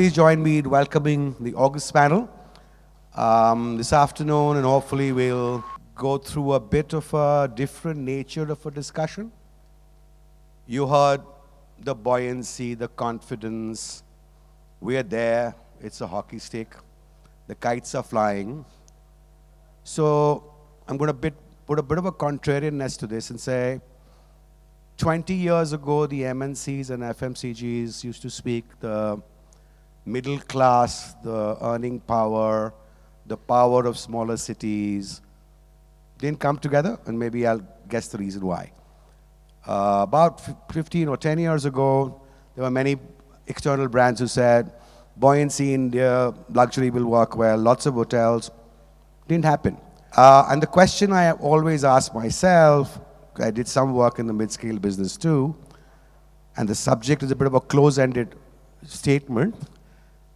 please join me in welcoming the August panel this afternoon, and hopefully we'll go through a bit of a different nature of a discussion. You heard the buoyancy, the confidence. We're there. It's a hockey stick. The kites are flying. So I'm going to put a bit of a contrarianness to this and say, 20 years ago, the MNCs and FMCGs used to speak the middle class, the earning power, the power of smaller cities. Didn't come together, and maybe I'll guess the reason why. About 15 or 10 years ago, there were many external brands who said, buoyancy in India, luxury will work well, lots of hotels. Didn't happen. And the question I always ask myself, I did some work in the mid-scale business too, and the subject is a bit of a close-ended statement,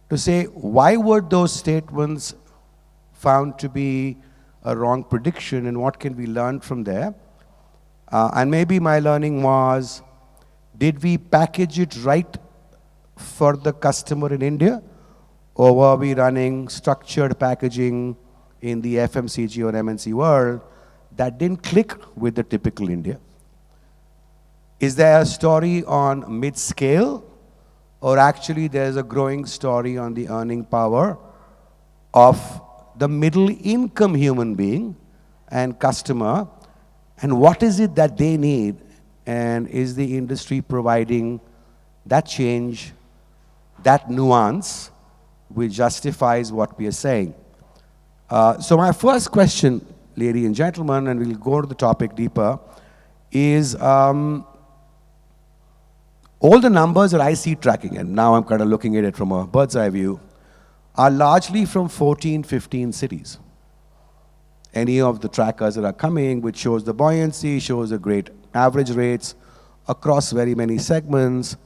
to say, why were those statements found to be a wrong prediction, and what can we learn from there? And maybe my learning was, did we package it right for the customer in India, or were we running structured packaging in the FMCG or MNC world that didn't click with the typical India? Is there a story on mid-scale, or actually there's a growing story on the earning power of the middle income human being and customer, and what is it that they need, and is the industry providing that change, that nuance, which justifies what we are saying? So my first question, ladies and gentlemen, and we'll go to the topic deeper, is all the numbers that I see tracking, and now I'm kind of looking at it from a bird's eye view, are largely from 14, 15 cities. Any of the trackers that are coming, which shows the buoyancy, shows the great average rates across very many segments,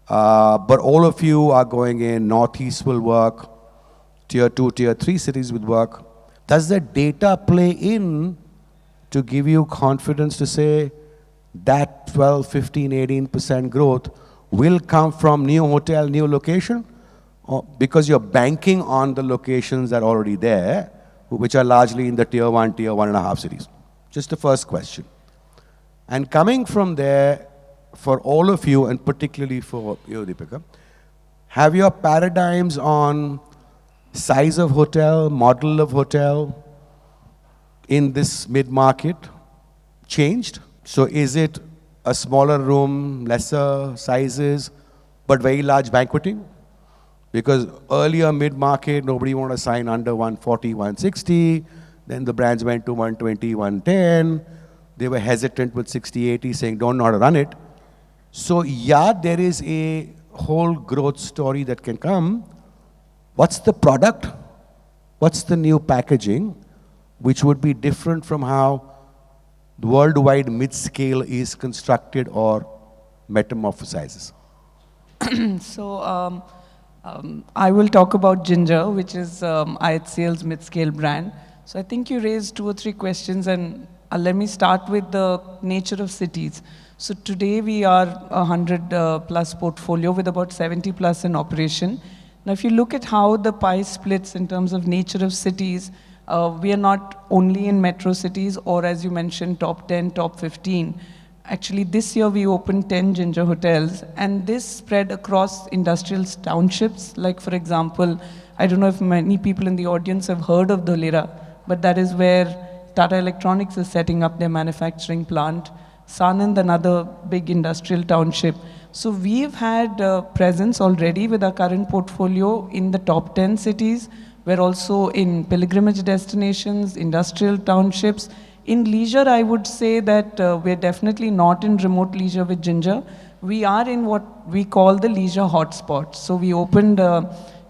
but all of you are going in, Northeast will work, Tier 2, Tier 3 cities would work. Does the data play in to give you confidence to say that 12, 15, 18% growth will come from new hotel, new location? Or because you're banking on the locations that are already there, which are largely in the Tier 1, Tier 1.5 cities? Just the first question. And coming from there, for all of you, and particularly for you, Deepika, have your paradigms on size of hotel, model of hotel in this mid-market changed? So is it a smaller room, lesser sizes, but very large banqueting? Because earlier mid-market, nobody wanted to sign under 140, 160. Then the brands went to 120, 110. They were hesitant with 60, 80, saying don't know how to run it. So yeah, there is a whole growth story that can come. What's the product? What's the new packaging, which would be different from how the worldwide mid-scale is constructed or metamorphosizes? So I will talk about Ginger, which is IHCL's mid-scale brand. So I think you raised 2 or 3 questions, and let me start with the nature of cities. So today we are a 100 plus portfolio with about 70 plus in operation. Now if you look at how the pie splits in terms of nature of cities, we are not only in metro cities, or as you mentioned, top 10, top 15. Actually, this year we opened 10 Ginger hotels, and this spread across industrial townships. Like, for example, I don't know if many people in the audience have heard of Dholera, but that is where Tata Electronics is setting up their manufacturing plant. Sanand, another big industrial township. So we've had presence already with our current portfolio in the top 10 cities. We're also in pilgrimage destinations, industrial townships. In leisure, I would say that we're definitely not in remote leisure with Ginger. We are in what we call the leisure hotspots. So we opened a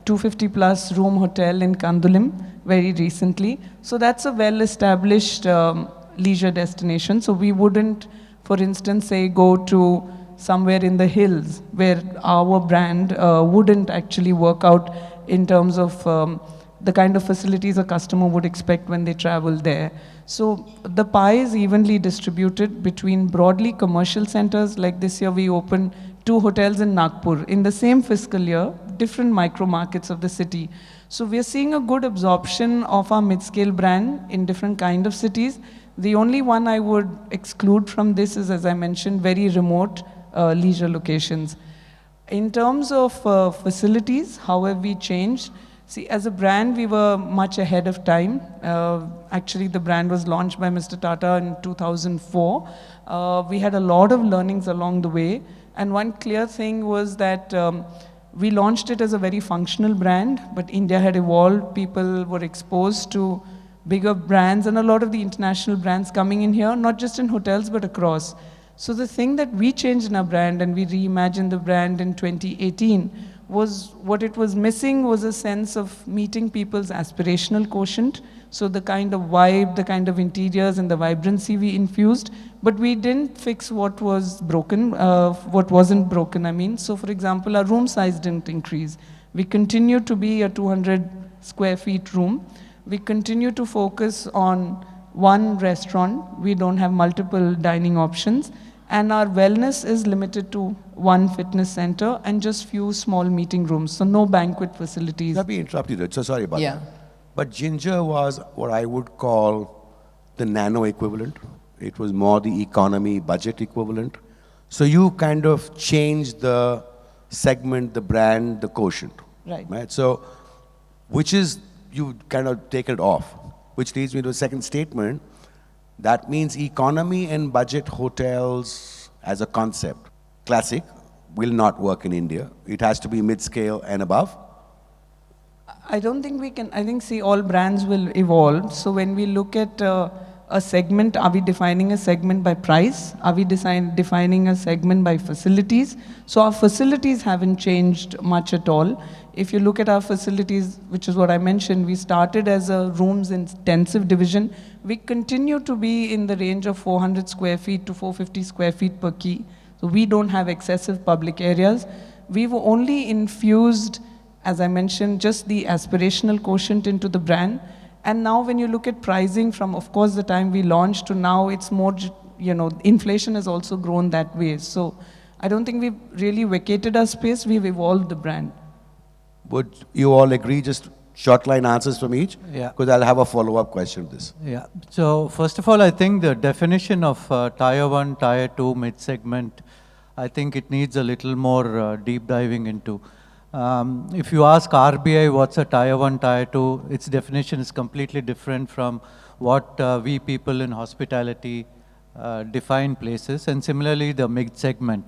250 plus room hotel in Kandulim very recently. So that's a well-established leisure destination. So we wouldn't, for instance, say go to somewhere in the hills where our brand wouldn't actually work out in terms of the kind of facilities a customer would expect when they travel there. So the pie is evenly distributed between broadly commercial centers. Like this year we opened 2 hotels in Nagpur. In the same fiscal year, different micro markets of the city. So we are seeing a good absorption of our mid-scale brand in different kind of cities. The only one I would exclude from this is, as I mentioned, very remote leisure locations. In terms of facilities, how have we changed? See, as a brand, we were much ahead of time. Actually, the brand was launched by Mr. Tata in 2004. We had a lot of learnings along the way. And one clear thing was that we launched it as a very functional brand, but India had evolved. People were exposed to bigger brands and a lot of the international brands coming in here, not just in hotels, but across. So the thing that we changed in our brand and we reimagined the brand in 2018 was what it was missing was a sense of meeting people's aspirational quotient. So the kind of vibe, the kind of interiors and the vibrancy we infused, but we didn't fix what was broken, what wasn't broken, I mean. So for example, our room size didn't increase. We continue to be a 200 square feet room. We continue to focus on one restaurant. We don't have multiple dining options. And our wellness is limited to one fitness center and just few small meeting rooms. So no banquet facilities. Let me interrupt you, so sorry about that. But Ginger was what I would call the nano equivalent. It was more the economy budget equivalent. So you kind of changed the segment, the brand, the quotient. Right. So, which is, you kind of take it off, which leads me to a second statement. That means economy and budget hotels as a concept, classic, will not work in India. It has to be mid-scale and above. I don't think we can, I think, see, all brands will evolve. So when we look at a segment, are we defining a segment by price? Are we defining a segment by facilities? So our facilities haven't changed much at all. If you look at our facilities, which is what I mentioned, we started as a rooms intensive division. We continue to be in the range of 400 square feet to 450 square feet per key. So we don't have excessive public areas. We've only infused, as I mentioned, just the aspirational quotient into the brand. And now when you look at pricing from, of course, the time we launched to now, it's more, inflation has also grown that way. So I don't think we've really vacated our space, we've evolved the brand. Would you all agree, just short line answers from each? Yeah. Because I'll have a follow-up question to this. Yeah. So first of all, I think the definition of Tier 1, Tier 2, mid-segment, I think it needs a little more deep diving into. If you ask RBI what's a Tier 1, Tier 2, its definition is completely different from what we people in hospitality define places, and similarly the mid-segment.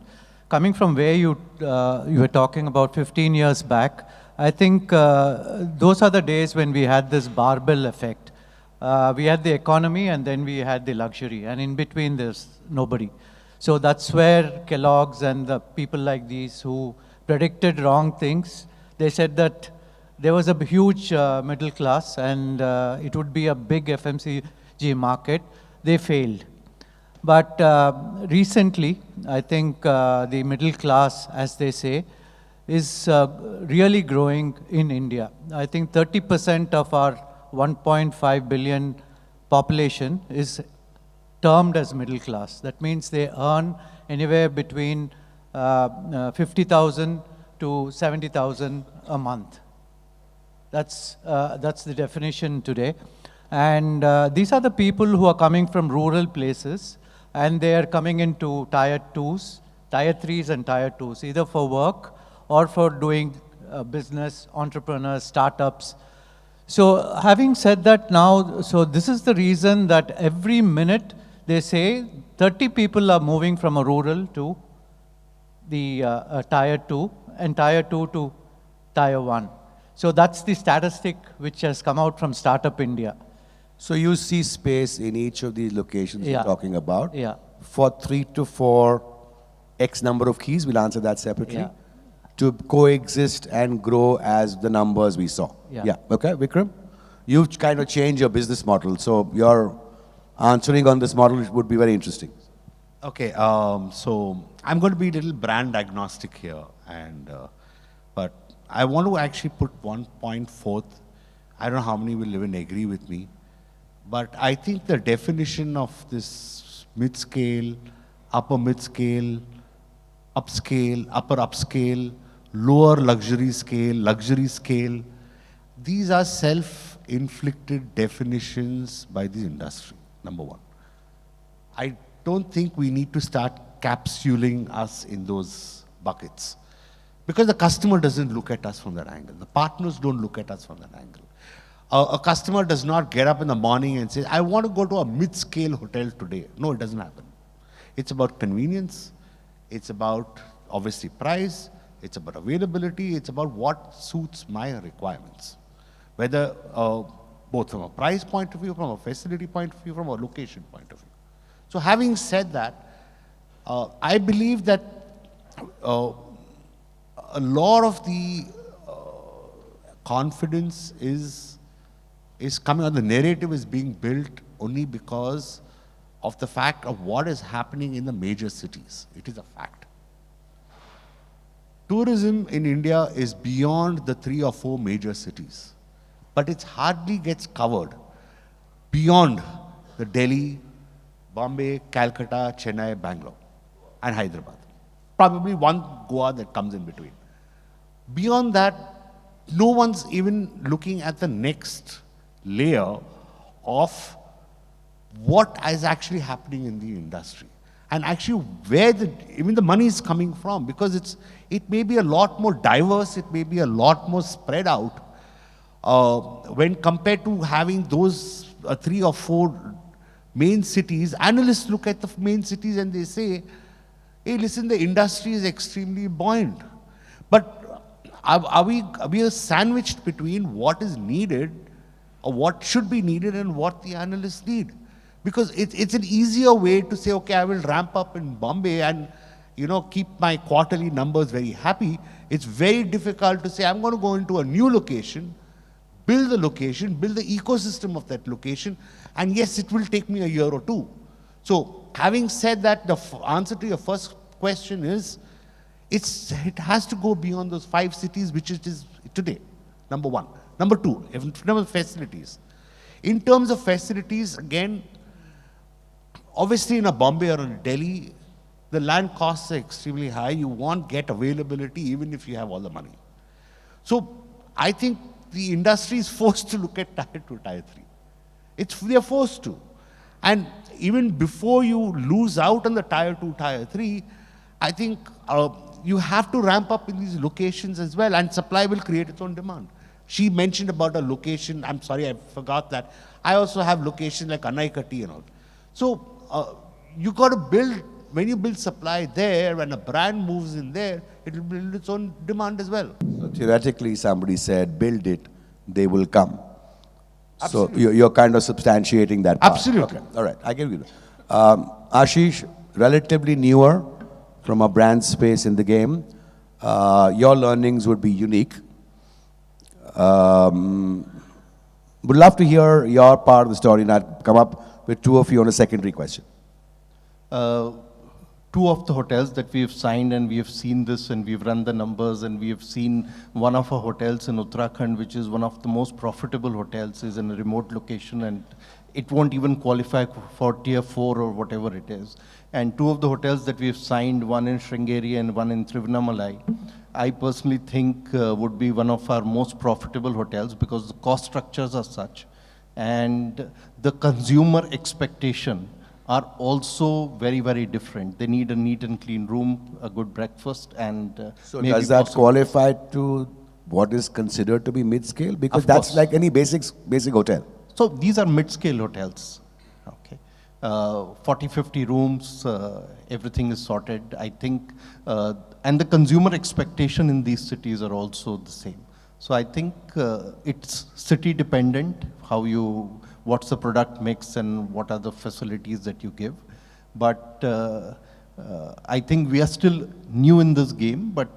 Coming from where you were talking about 15 years back, I think those are the days when we had this barbell effect. We had the economy and then we had the luxury, and in between there's nobody. So that's where Kellogg's and the people like these who predicted wrong things, they said that there was a huge middle class and it would be a big FMCG market. They failed. But recently, I think the middle class, as they say, is really growing in India. I think 30% of our 1.5 billion population is termed as middle class. That means they earn anywhere between 50,000 to 70,000 a month. That's the definition today. And these are the people who are coming from rural places, and they are coming into Tier 2s, Tier 3s and Tier 2s, either for work or for doing business, entrepreneurs, startups. So having said that now, so this is the reason that every minute they say 30 people are moving from a rural to the Tier 2 and Tier 2 to Tier 1. So that's the statistic which has come out from Startup India. So you see space in each of these locations you're talking about for 3 to 4 X number of keys, we'll answer that separately, to coexist and grow as the numbers we saw. Okay, Vikram? You've kind of changed your business model, so your answering on this model would be very interesting. Okay, so I'm going to be a little brand agnostic here, and but I want to actually put one point forth. I don't know how many will even agree with me, but I think the definition of this mid-scale, upper mid-scale, upscale, upper upscale, lower luxury scale. These are self-inflicted definitions by the industry, number one. I don't think we need to start capsuling us in those buckets. Because the customer doesn't look at us from that angle. The partners don't look at us from that angle. A customer does not get up in the morning and say, I want to go to a mid-scale hotel today. No, it doesn't happen. It's about convenience. It's about, obviously, price. It's about availability. It's about what suits my requirements. Whether both from a price point of view, from a facility point of view, from a location point of view. So having said that, I believe that a lot of the confidence is coming, or the narrative is being built only because of the fact of what is happening in the major cities. It is a fact. Tourism in India is beyond the 3 or 4 major cities, but it hardly gets covered beyond the Delhi, Bombay, Calcutta, Chennai, Bangalore, and Hyderabad. Probably one Goa that comes in between. Beyond that, no one's even looking at the next layer of what is actually happening in the industry. And actually where even the money is coming from, because it may be a lot more diverse, it may be a lot more spread out when compared to having those 3 or 4 main cities. Analysts look at the main cities and they say, hey, listen, the industry is extremely buoyant. But are we sandwiched between what is needed, or what should be needed, and what the analysts need? Because it's an easier way to say, okay, I will ramp up in Bombay and keep my quarterly numbers very happy. It's very difficult to say, I'm going to go into a new location, build the ecosystem of that location, and yes, it will take me a year or 2. So having said that, the answer to your first question is, it has to go beyond those 5 cities, which it is today, number one. Number 2, in terms of facilities. In terms of facilities, again, obviously in a Bombay or in Delhi, the land costs are extremely high. You won't get availability even if you have all the money. So I think the industry is forced to look at Tier 2, Tier 3. They're forced to. And even before you lose out on the Tier 2, Tier 3, I think you have to ramp up in these locations as well, and supply will create its own demand. She mentioned about a location. I'm sorry, I forgot that. I also have locations like Anaikatti and all. So you got to build, when you build supply there, when a brand moves in there, it will build its own demand as well. So theoretically, somebody said, build it, they will come. Absolutely. So you're kind of substantiating that part. Absolutely. Okay. All right, I give you that. Ashish, relatively newer from a brand space in the game, your learnings would be unique. Would love to hear your part of the story, and I'd come up with 2 of you on a secondary question. 2 of the hotels that we have signed, and we have seen this, and we've run the numbers, and we have seen one of our hotels in Uttarakhand, which is one of the most profitable hotels, is in a remote location, and it won't even qualify for Tier 4 or whatever it is. And 2 of the hotels that we have signed, one in Sringeri and one in Trivandrum, I personally think would be one of our most profitable hotels, because the cost structures are such, and the consumer expectation are also very, very different. They need a neat and clean room, a good breakfast, and So does that qualify to what is considered to be mid-scale? Because Of that's course. like any basic hotel. So these are mid-scale hotels. Okay, 40, 50 rooms, everything is sorted. I think, and the consumer expectation in these cities are also the same. So I think it's city dependent, what's the product mix and what are the facilities that you give. But I think we are still new in this game, but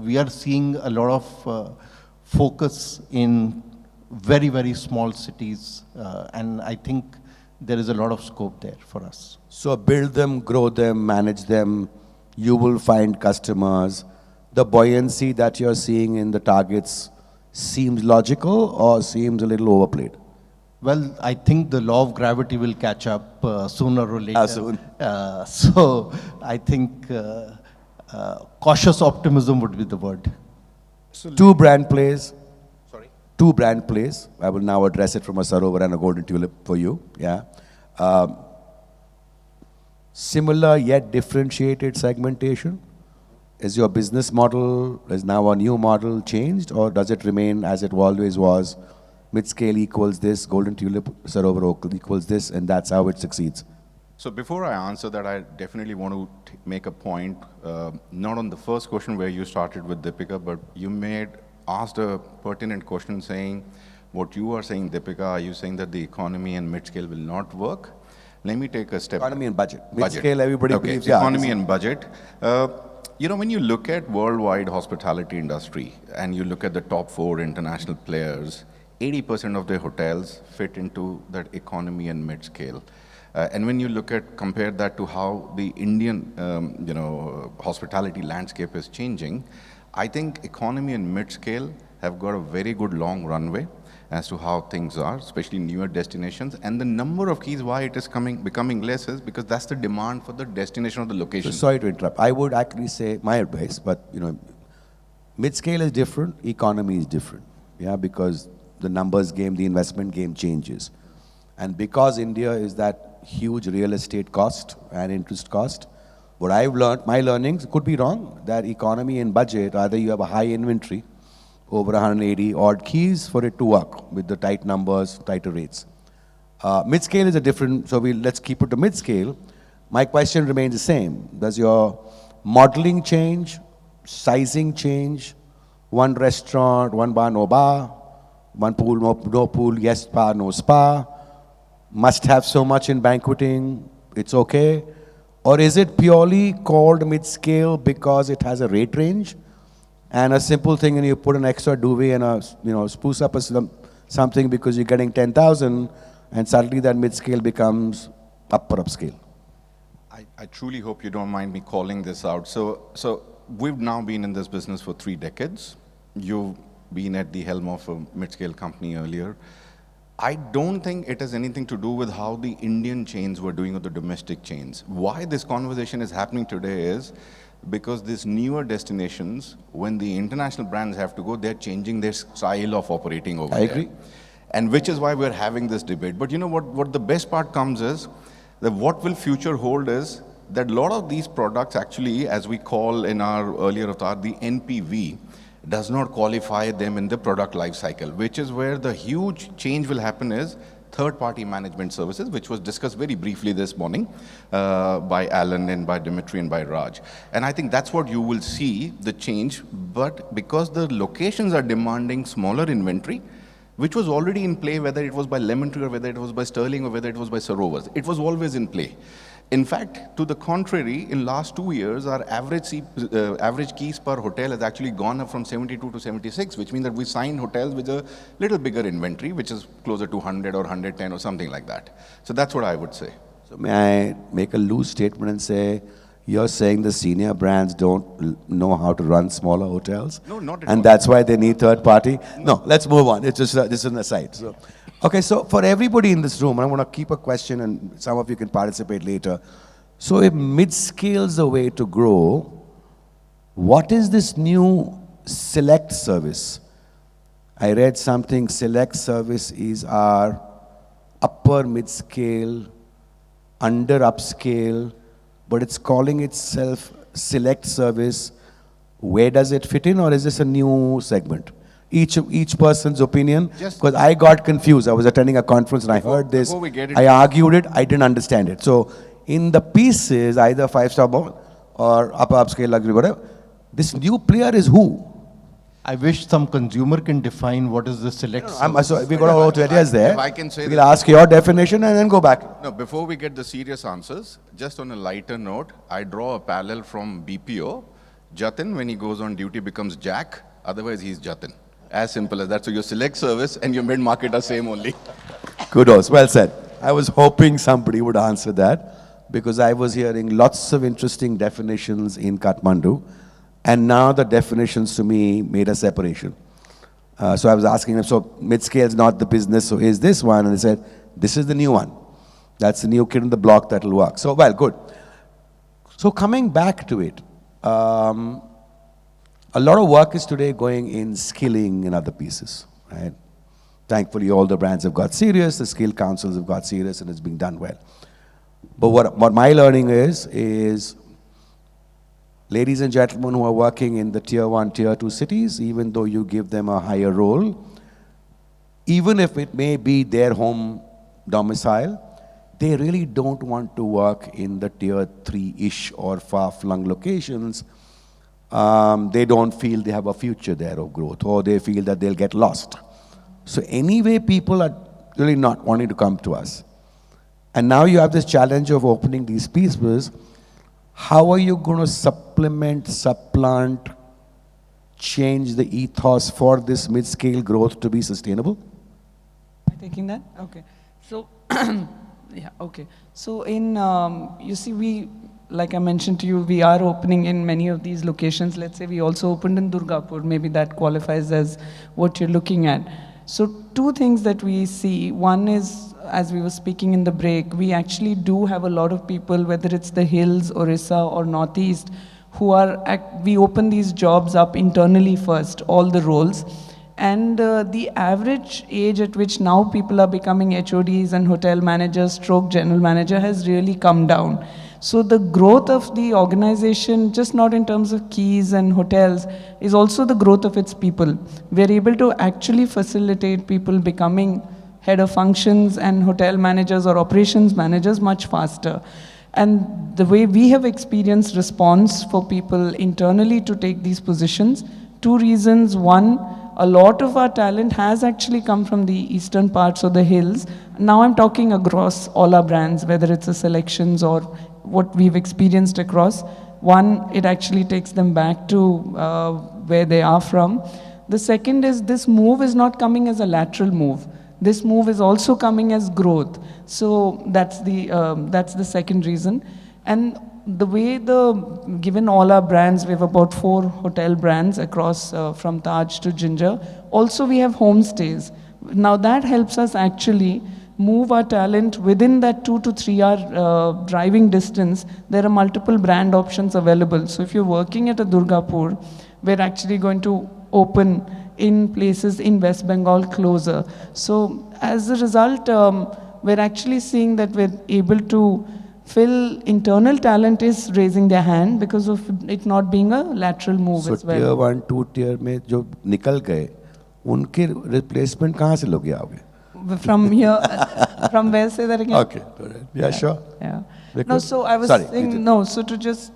we are seeing a lot of focus in very, very small cities, and I think there is a lot of scope there for us. So build them, grow them, manage them, you will find customers. The buoyancy that you're seeing in the targets seems logical or seems a little overplayed? Well, I think the law of gravity will catch up sooner or later. Soon. So I think Cautious optimism would be the word. Two brand plays. Sorry? Two brand plays. I will now address it from a Sarovar and a Golden Tulip for you. Yeah. Similar yet differentiated segmentation. Is your business model, is now a new model changed, or does it remain as it always was? Midscale equals this, Golden Tulip, Sarovar equals this, and that's how it succeeds. So before I answer that, I definitely want to make a point, not on the first question where you started with Deepika, but you asked a pertinent question saying, what you are saying, Deepika, are you saying that the economy and mid-scale will not work? Let me take a step. Economy and budget. Mid-scale, everybody believes, yeah. Economy and budget. You know, when you look at worldwide hospitality industry and you look at the top 4 international players, 80% of their hotels fit into that economy and mid-scale. And when you compare that to how the Indian, hospitality landscape is changing, I think economy and mid-scale have got a very good long runway as to how things are, especially newer destinations. And the number of keys why it is becoming less is because that's the demand for the destination or the location. So sorry to interrupt. I would actually say my advice, but mid-scale is different, economy is different. Yeah, because the numbers game, the investment game changes. And because India is that huge real estate cost and interest cost, what I've learned, my learnings could be wrong, that economy and budget, either you have a high inventory, over 180 odd keys for it to work with the tight numbers, tighter rates. Mid-scale is a different, so let's keep it to mid-scale. My question remains the same. Does your modeling change, sizing change, one restaurant, one bar, no bar, one pool, no pool, yes spa, no spa, must have so much in banqueting, it's okay? Or is it purely called mid-scale because it has a rate range and a simple thing and you put an extra duvet and spruce up something because you're getting 10,000 and suddenly that mid-scale becomes upper upscale? I truly hope you don't mind me calling this out. So we've now been in this business for 3 decades. You've been at the helm of a mid-scale company earlier. I don't think it has anything to do with how the Indian chains were doing or the domestic chains. Why this conversation is happening today is because these newer destinations, when the international brands have to go, they're changing their style of operating over there. I agree. And which is why we're having this debate. But you know what the best part comes is, that what will future hold is that a lot of these products actually, as we call in our earlier avatar, the NPV, does not qualify them in the product life cycle, which is where the huge change will happen is third-party management services, which was discussed very briefly this morning by Alan and by Dimitri and by Raj. And I think that's what you will see, the change, but because the locations are demanding smaller inventory, which was already in play, whether it was by Lemon Tree or whether it was by Sterling or whether it was by Sarovars. It was always in play. In fact, to the contrary, in last 2 years, our average keys per hotel has actually gone up from 72 to 76, which means that we signed hotels with a little bigger inventory, which is closer to 100 or 110 or something like that. So that's what I would say. So may I make a loose statement and say, you're saying the senior brands don't know how to run smaller hotels? No, not at all. And that's why they need third party? No, let's move on. It's just this is an aside. So, okay, so for everybody in this room, I want to keep a question and some of you can participate later. So if mid-scale is the way to grow, what is this new select service? I read something, select service is our upper mid-scale, under upscale, but it's calling itself select service. Where does it fit in, or is this a new segment? Each person's opinion, because I got confused. I was attending a conference and I heard this. I argued it, I didn't understand it. So in the pieces, either 5-star mall or upper upscale luxury, whatever, this new player is who? I wish some consumer can define what is the select service. So we got all 20 years there. If I can say we'll ask your definition and then go back. No, before we get the serious answers, just on a lighter note, I draw a parallel from BPO. Jatin, when he goes on duty, becomes Jack. Otherwise, he's Jatin. As simple as that. So your select service and your mid-market are same only. Kudos. Well said. I was hoping somebody would answer that because I was hearing lots of interesting definitions in Kathmandu. And now the definitions to me made a separation. So I was asking them, so mid-scale is not the business, so is this one? And they said, this is the new one. That's the new kid in the block that will work. So, well, good. So coming back to it, Um, a lot of work is today going in skilling and other pieces, right? Thankfully, all the brands have got serious, the skill councils have got serious, and it's being done well. But what my learning is ladies and gentlemen who are working in the tier 1, tier 2 cities, even though you give them a higher role, even if it may be their home domicile, they really don't want to work in the tier 3-ish or far-flung locations. They don't feel they have a future there of growth, or they feel that they'll get lost. So anyway, people are really not wanting to come to us. And now you have this challenge of opening these pieces. How are you going to supplant, change the ethos for this mid-scale growth to be sustainable? Am I taking that? Okay. So, yeah, okay. So in, you see, like I mentioned to you, we are opening in many of these locations. Let's say we also opened in Durgapur. Maybe that qualifies as what you're looking at. So two things that we see. One is, as we were speaking in the break, we actually do have a lot of people, whether it's the Hills, Orissa, or Northeast, who are, we open these jobs up internally first, all the roles. And the average age at which now people are becoming HODs and hotel managers, stroke general manager, has really come down. So the growth of the organization, just not in terms of keys and hotels, is also the growth of its people. We're able to actually facilitate people becoming head of functions and hotel managers or operations managers much faster. And the way we have experienced response for people internally to take these positions, two reasons. One, a lot of our talent has actually come from the eastern parts of the hills. Now I'm talking across all our brands, whether it's a selections or what we've experienced across. One, it actually takes them back to where they are from. The second is this move is not coming as a lateral move. This move is also coming as growth. So that's the second reason. And the way given all our brands, we have about 4 hotel brands across from Taj to Ginger. Also we have homestays. Now that helps us actually move our talent within that 2 to 3 hour driving distance. There are multiple brand options available. So if you're working at a Durgapur, we're actually going to open in places in West Bengal closer. So as a result, we're actually seeing that we're able to fill internal talent is raising their hand because of it not being a lateral move as well. So tier 1, 2 tier में जो निकल गए, उनके replacement कहाँ से लोगे आओगे? From here, from where, say that again? Okay, all right. Yeah, sure. Yeah. Vikram? No, so I was saying, no, so to just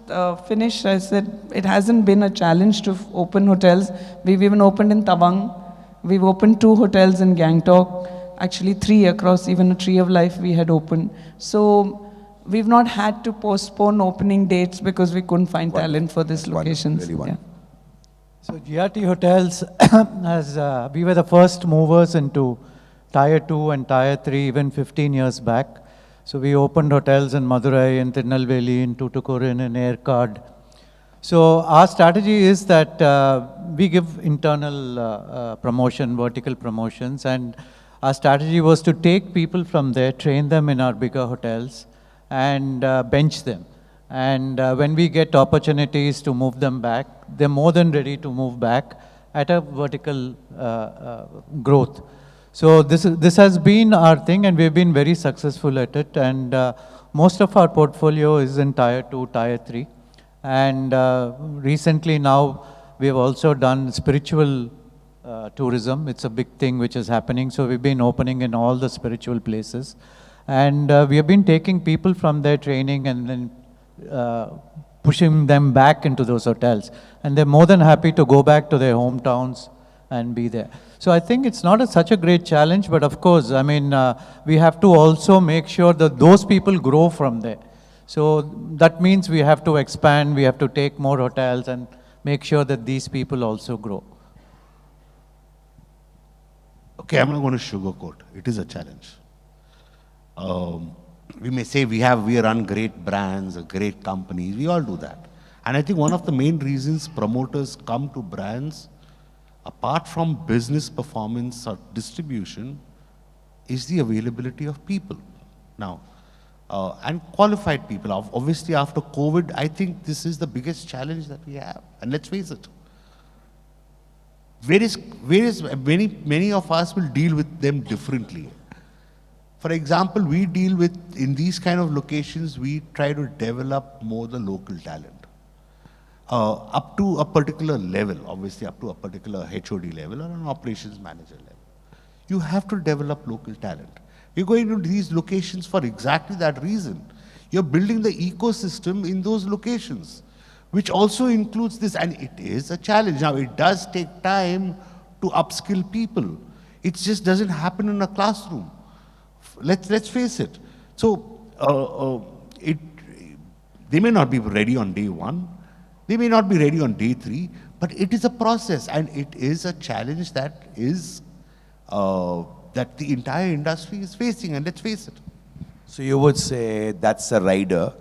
finish, I said it hasn't been a challenge to open hotels. We've even opened in Tawang. We've opened 2 hotels in Gangtok. Actually 3 across, even a Tree of Life we had opened. So we've not had to postpone opening dates because we couldn't find talent for these locations. Really So GRT Hotels, we were the first movers into Tier 2 and Tier 3 even 15 years back. So we opened hotels in Madurai, in Tirunelveli, in Tuticorin, in Aircard. So our strategy is that we give internal promotion, vertical promotions, and our strategy was to take people from there, train them in our bigger hotels, and bench them. And when we get opportunities to move them back, they're more than ready to move back at a vertical growth. So this has been our thing, and we've been very successful at it. And most of our portfolio is in Tier 2, Tier 3. And recently now, we've also done spiritual tourism. It's a big thing which is happening. So we've been opening in all the spiritual places. And we have been taking people from their training and then pushing them back into those hotels. And they're more than happy to go back to their hometowns and be there. So I think it's not such a great challenge, but of course, I mean, we have to also make sure that those people grow from there. So that means we have to expand, we have to take more hotels and make sure that these people also grow. Okay, I'm not going to sugarcoat. It is a challenge. We may say we run great brands, great companies. We all do that. And I think one of the main reasons promoters come to brands, apart from business performance or distribution, is the availability of people. Now, and qualified people. Obviously, after COVID, I think this is the biggest challenge that we have. And let's face it, many of us will deal with them differently. For example, we deal with, in these kind of locations, we try to develop more the local talent. Up to a particular level, obviously up to a particular HOD level or an operations manager level. You have to develop local talent. You're going to these locations for exactly that reason. You're building the ecosystem in those locations, which also includes this, and it is a challenge. Now, it does take time to upskill people. It just doesn't happen in a classroom. Let's face it. So, they may not be ready on day one. They may not be ready on day 3, but it is a process, and it is a challenge that is that the entire industry is facing, and let's face it. So you would say that's a rider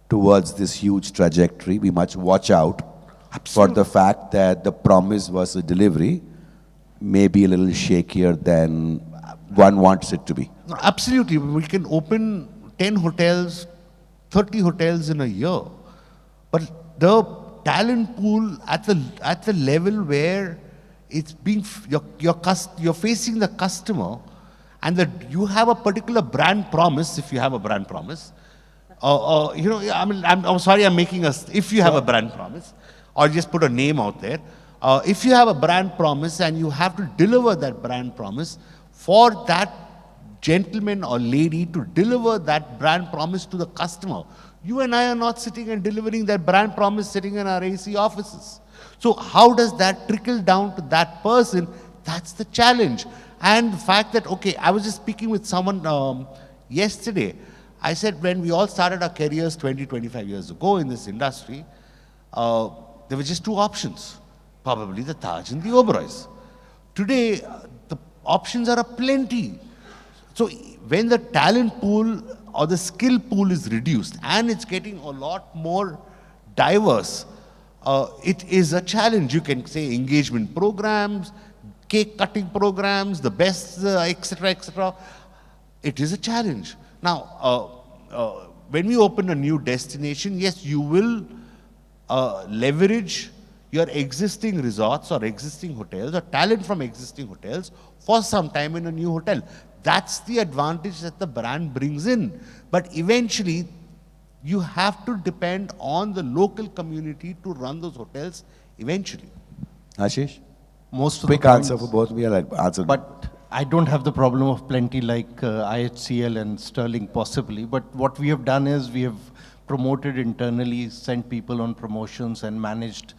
towards this huge trajectory. We must watch out for the fact that the promise versus delivery may be a little shakier than one wants it to be. No, absolutely. We can open 10 hotels, 30 hotels in a year, but the talent pool at the level where it's being you're facing the customer, and you have a particular brand promise. If you have a brand promise, I'm sorry, I'm making if you have a brand promise, or just put a name out there. If you have a brand promise and you have to deliver that brand promise, for that gentleman or lady to deliver that brand promise to the customer, you and I are not sitting and delivering that brand promise sitting in our AC offices. So how does that trickle down to that person? That's the challenge. And the fact that, okay, I was just speaking with someone yesterday. I said when we all started our careers 20, 25 years ago in this industry, there were just 2 options, probably the Taj and the Oberois. Today, the options are aplenty. So when the talent pool or the skill pool is reduced and it's getting a lot more diverse, it is a challenge. You can say engagement programs, cake cutting programs, the best, etc., etc. It is a challenge. Now, when we open a new destination, yes, you will leverage your existing resorts or existing hotels or talent from existing hotels for some time in a new hotel. That's the advantage that the brand brings in. But eventually, you have to depend on the local community to run those hotels eventually. Ashish? Most of Quick the answer points, for both. We are answer. but I don't have the problem of plenty like IHCL and Sterling possibly. But what we have done is we have promoted internally, sent people on promotions and managed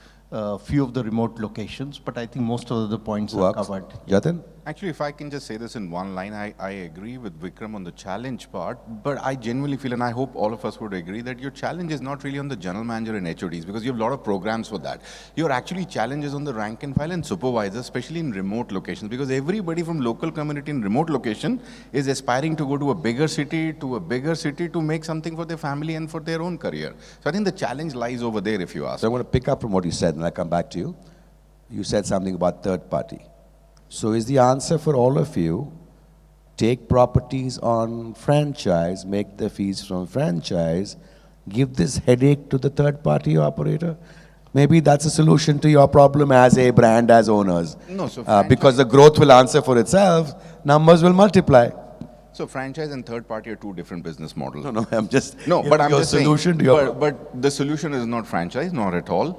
few of the remote locations. But I think most of the points are covered. Jatin? Actually, if I can just say this in one line, I agree with Vikram on the challenge part, but I genuinely feel, and I hope all of us would agree, that your challenge is not really on the general manager and HODs, because you have a lot of programs for that. Your actually challenge is on the rank and file and supervisors, especially in remote locations, because everybody from local community in remote location is aspiring to go to a bigger city to make something for their family and for their own career. So I think the challenge lies over there, if you ask. So I'm going to pick up from what you said, and I'll come back to you. You said something about third party. So is the answer for all of you, take properties on franchise, make the fees from franchise, give this headache to the third party operator? Maybe that's a solution to your problem as a brand, as owners. No, so because the growth will answer for itself, numbers will multiply. So franchise and third party are 2 different business models. No, I'm just but I'm your just solution saying, to your but the solution is not franchise, not at all.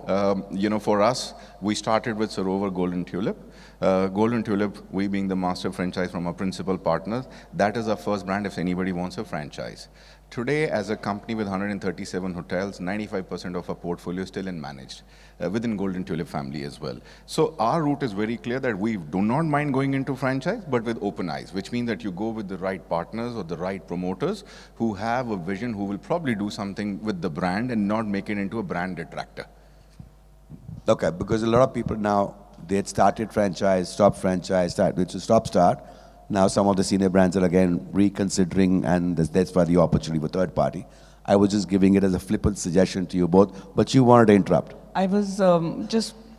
For us, we started with Sarovar Golden Tulip. Golden Tulip, we being the master franchise from our principal partners, that is our first brand if anybody wants a franchise. Today, as a company with 137 hotels, 95% of our portfolio is still in managed, within Golden Tulip family as well. So our route is very clear that we do not mind going into franchise, but with open eyes, which means that you go with the right partners or the right promoters who have a vision, who will probably do something with the brand and not make it into a brand detractor. Okay, because a lot of people now, they had started franchise, stopped franchise, which is stop-start. Now some of the senior brands are again reconsidering, and that's why the opportunity for third party. I was just giving it as a flippant suggestion to you both, but you wanted to interrupt. I was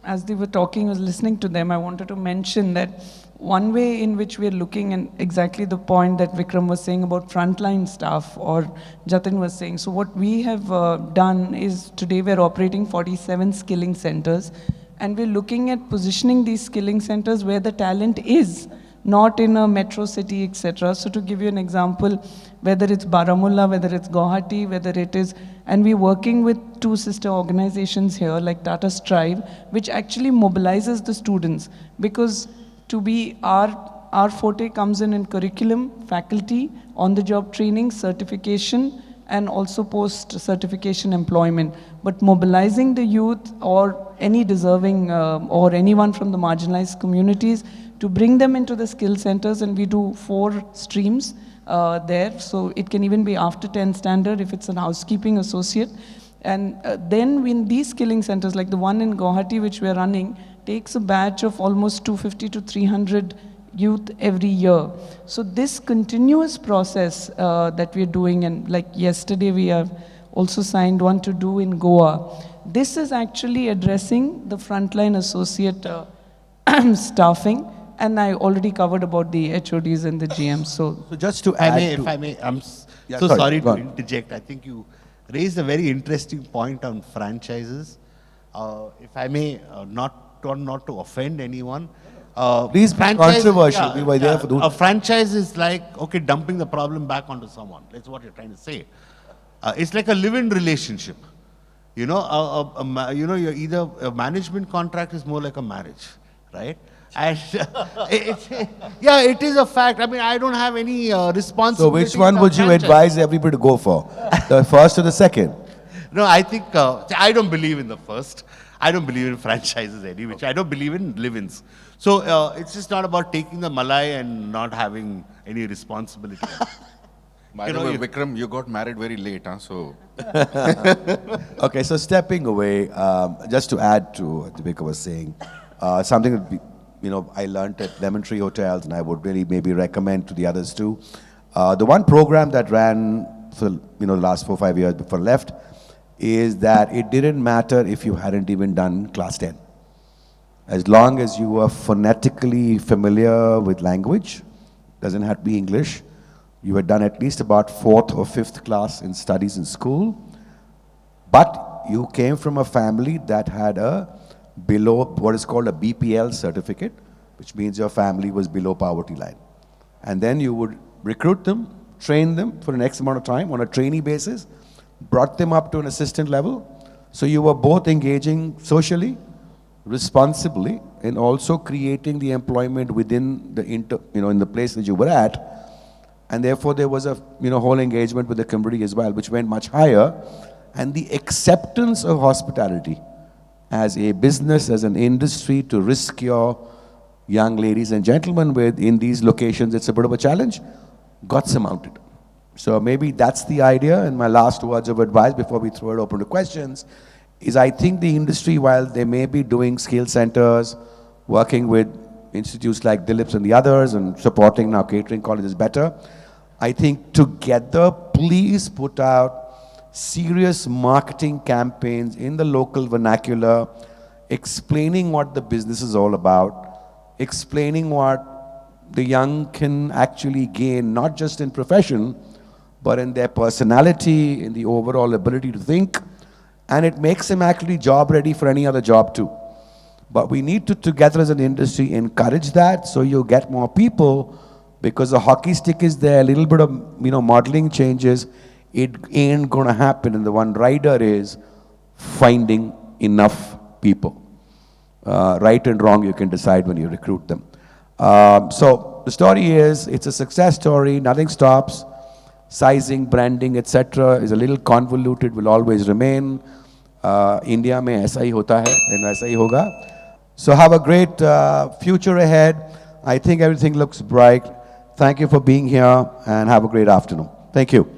as they were talking, I was listening to them, I wanted to mention that one way in which we're looking, and exactly the point that Vikram was saying about frontline staff, or Jatin was saying. So what we have done is today we're operating 47 skilling centers, and we're looking at positioning these skilling centers where the talent is, not in a metro city, etc. So to give you an example, whether it's Baramulla, whether it's Guwahati, whether it is, and we're working with 2 sister organizations here, like Tata Strive, which actually mobilizes the students, because to be our forte comes in curriculum, faculty, on-the-job training, certification, and also post-certification employment. But mobilizing the youth or any deserving or anyone from the marginalized communities to bring them into the skill centers, and we do 4 streams there. So it can even be after 10 standard if it's an housekeeping associate. And then in these skilling centers, like the one in Guwahati which we're running, takes a batch of almost 250 to 300 youth every year. So this continuous process that we're doing, and like yesterday we have also signed one to do in Goa, this is actually addressing the frontline associate staffing, and I already covered about the HODs and the GMs. So just to add If I may, I'm Yeah, so sorry go to on. interject. I think you raised a very interesting point on franchises. If I may, not to offend anyone. Please be controversial. We were there for A franchise is like, okay, dumping the problem back onto someone. That's what you're trying to say. It's like a live-in relationship. You know, you're either a management contract is more like a marriage, right? And it is a fact. I mean, I don't have any responsibility. So which one would you franchise. advise everybody to go for? The first or the second? No, I think, I don't believe in the first. I don't believe in franchises any which. I don't believe in live-ins. So it's just not about taking the malai and not having any responsibility. By the way, Vikram, you got married very late, huh? So Okay, so stepping away, just to add to what Deepika was saying, something that I learned at Lemon Tree Hotels, and I would really maybe recommend to the others too. The one program that ran for the last 4 or 5 years before I left is that it didn't matter if you hadn't even done class 10. As long as you were phonetically familiar with language, doesn't have to be English, you had done at least about 4th or 5th class in studies in school, but you came from a family that had a below, what is called a BPL certificate, which means your family was below poverty line. And then you would recruit them, train them for the next amount of time on a trainee basis, brought them up to an assistant level. So you were both engaging socially, responsibly, and also creating the employment within the in the place that you were at. And therefore there was a whole engagement with the community as well, which went much higher. And the acceptance of hospitality as a business, as an industry, to risk your young ladies and gentlemen with in these locations, it's a bit of a challenge, got surmounted. So maybe that's the idea. And my last words of advice before we throw it open to questions is, I think the industry, while they may be doing skill centers, working with institutes like Dilip's and the others, and supporting now catering colleges better, I think together, please put out serious marketing campaigns in the local vernacular, explaining what the business is all about, explaining what the young can actually gain, not just in profession, but in their personality, in the overall ability to think, and it makes them actually job ready for any other job too. But we need to, together as an industry, encourage that so you get more people, because the hockey stick is there, a little bit of modeling changes, it ain't gonna happen. And the one rider is finding enough people. Right and wrong you can decide when you recruit them. So the story is, it's a success story, nothing stops. Sizing, branding, etc. is a little convoluted, will always remain. India mein aisa hi hota hai and aisa hi hoga. So have a great future ahead. I think everything looks bright. Thank you for being here and have a great afternoon. Thank you.